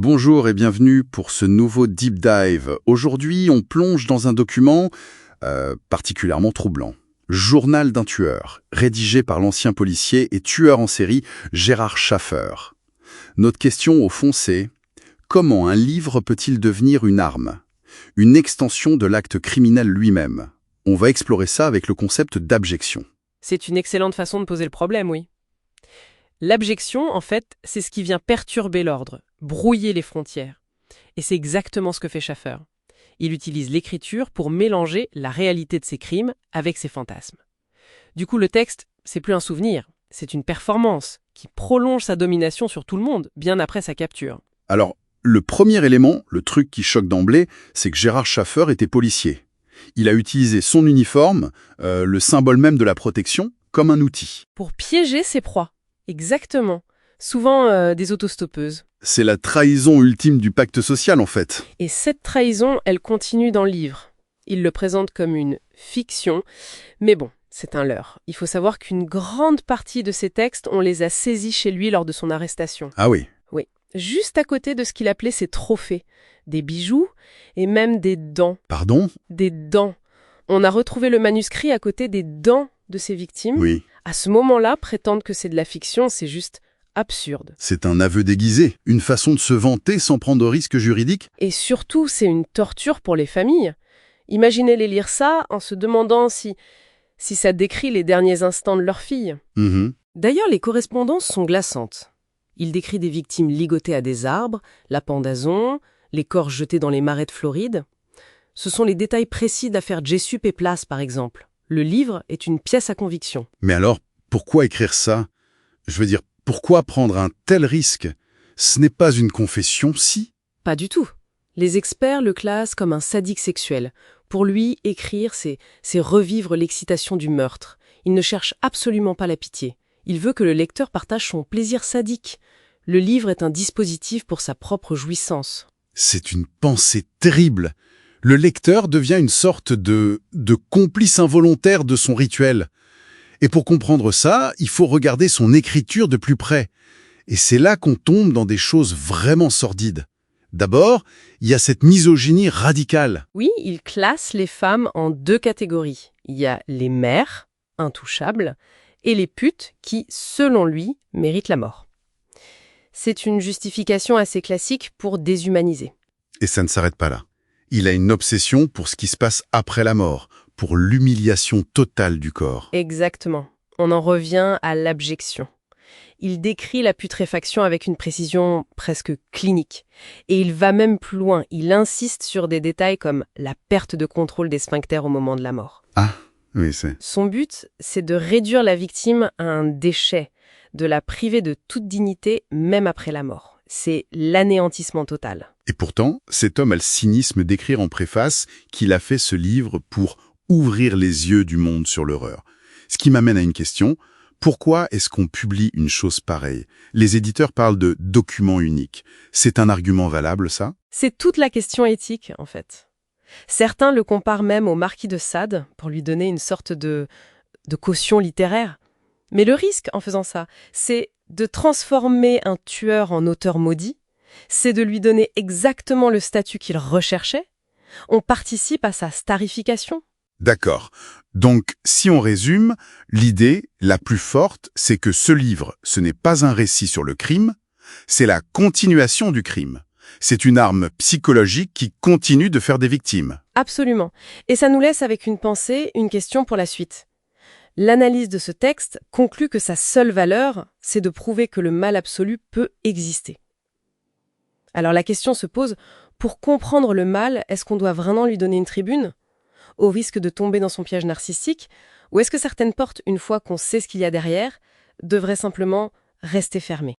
Bonjour et bienvenue pour ce nouveau Deep Dive. Aujourd'hui, on plonge dans un document particulièrement troublant. Journal d'un tueur, rédigé par l'ancien policier et tueur en série Gérard Schaffer. Notre question, au fond, c'est comment un livre peut-il devenir une arme? Une extension de l'acte criminel lui-même. On va explorer ça avec le concept d'abjection. C'est une excellente façon de poser le problème, oui. L'abjection, en fait, c'est ce qui vient perturber l'ordre, brouiller les frontières. Et c'est exactement ce que fait Schaffer. Il utilise l'écriture pour mélanger la réalité de ses crimes avec ses fantasmes. Du coup, le texte, c'est plus un souvenir, c'est une performance qui prolonge sa domination sur tout le monde, bien après sa capture. Alors, le premier élément, le truc qui choque d'emblée, c'est que Gérard Schaffer était policier. Il a utilisé son uniforme, le symbole même de la protection, comme un outil. Pour piéger ses proies. Exactement. Souvent des autostoppeuses. C'est la trahison ultime du pacte social, en fait. Et cette trahison, elle continue dans le livre. Il le présente comme une fiction, mais bon, c'est un leurre. Il faut savoir qu'une grande partie de ces textes, on les a saisis chez lui lors de son arrestation. Ah oui. Oui, juste à côté de ce qu'il appelait ses trophées. Des bijoux et même des dents. Pardon? Des dents. On a retrouvé le manuscrit à côté des dents de ses victimes. Oui. À ce moment-là, prétendre que c'est de la fiction, c'est juste absurde. C'est un aveu déguisé, une façon de se vanter sans prendre de risques juridiques. Et surtout, c'est une torture pour les familles. Imaginez-les lire ça en se demandant si ça décrit les derniers instants de leur fille. D'ailleurs, les correspondances sont glaçantes. Il décrit des victimes ligotées à des arbres, la pendaison, les corps jetés dans les marais de Floride. Ce sont les détails précis de l'affaire Jessup et Place, par exemple. Le livre est une pièce à conviction. Mais alors, pourquoi écrire ça? Je veux dire, pourquoi prendre un tel risque? Ce n'est pas une confession, si? Pas du tout. Les experts le classent comme un sadique sexuel. Pour lui, écrire, c'est revivre l'excitation du meurtre. Il ne cherche absolument pas la pitié. Il veut que le lecteur partage son plaisir sadique. Le livre est un dispositif pour sa propre jouissance. C'est une pensée terrible. Le lecteur devient une sorte de complice involontaire de son rituel. Et pour comprendre ça, il faut regarder son écriture de plus près. Et c'est là qu'on tombe dans des choses vraiment sordides. D'abord, il y a cette misogynie radicale. Oui, il classe les femmes en deux catégories. Il y a les mères, intouchables, et les putes qui, selon lui, méritent la mort. C'est une justification assez classique pour déshumaniser. Et ça ne s'arrête pas là. Il a une obsession pour ce qui se passe après la mort, pour l'humiliation totale du corps. Exactement. On en revient à l'abjection. Il décrit la putréfaction avec une précision presque clinique. Et il va même plus loin. Il insiste sur des détails comme la perte de contrôle des sphincters au moment de la mort. Ah, oui, c'est... Son but, c'est de réduire la victime à un déchet, de la priver de toute dignité, même après la mort. C'est l'anéantissement total. Et pourtant, cet homme a le cynisme d'écrire en préface qu'il a fait ce livre pour ouvrir les yeux du monde sur l'horreur. Ce qui m'amène à une question. Pourquoi est-ce qu'on publie une chose pareille? Les éditeurs parlent de document unique. C'est un argument valable, ça? C'est toute la question éthique, en fait. Certains le comparent même au marquis de Sade pour lui donner une sorte de caution littéraire. Mais le risque en faisant ça, c'est de transformer un tueur en auteur maudit, c'est de lui donner exactement le statut qu'il recherchait. On participe à sa starification. D'accord. Donc, si on résume, l'idée la plus forte, c'est que ce livre, ce n'est pas un récit sur le crime, c'est la continuation du crime. C'est une arme psychologique qui continue de faire des victimes. Absolument. Et ça nous laisse avec une pensée, une question pour la suite. L'analyse de ce texte conclut que sa seule valeur, c'est de prouver que le mal absolu peut exister. Alors la question se pose, pour comprendre le mal, est-ce qu'on doit vraiment lui donner une tribune, au risque de tomber dans son piège narcissique, ou est-ce que certaines portes, une fois qu'on sait ce qu'il y a derrière, devraient simplement rester fermées?